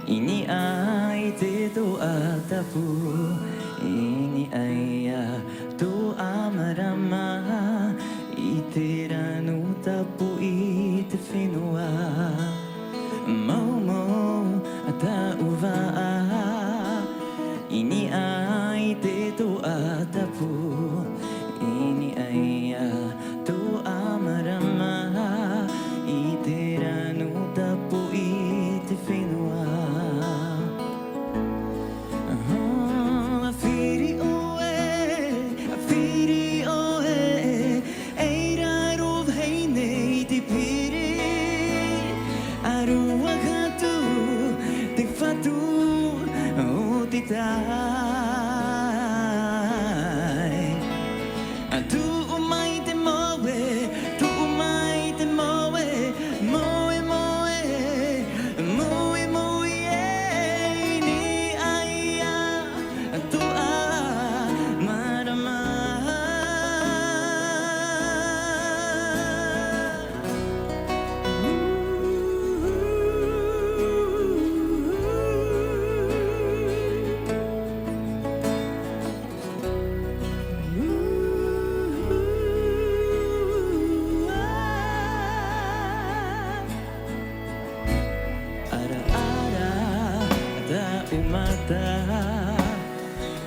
Ini ay dito atapu Ini ay to amarama Itiranu tapu itifinua Mau mau atauva Ini ay dito atapu Ini ay to amarama Itiranu tapu itifinua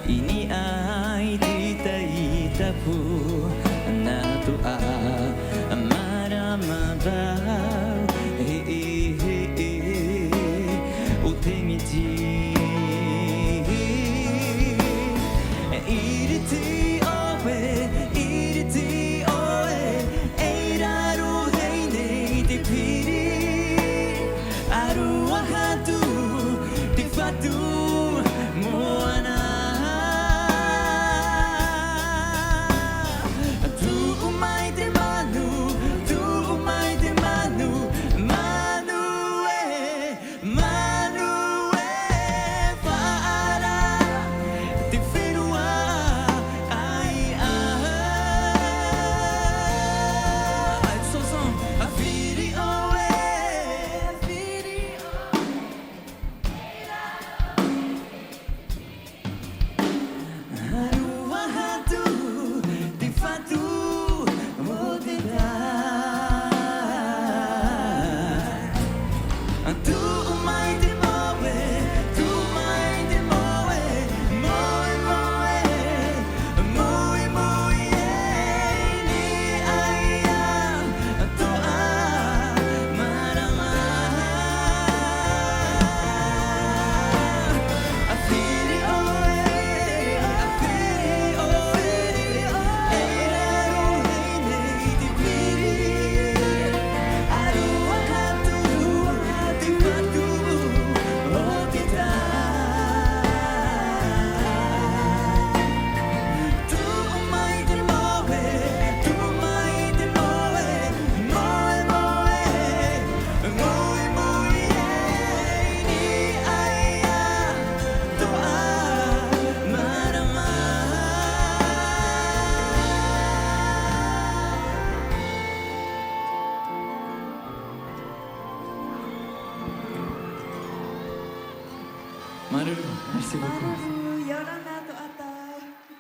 Ini ay tita-itapu na tua maramabaw utemiti iriti oe eiraru heinei te piri aru ahatu te fatu moana Maru, merci beaucoup. Maru, Yorana.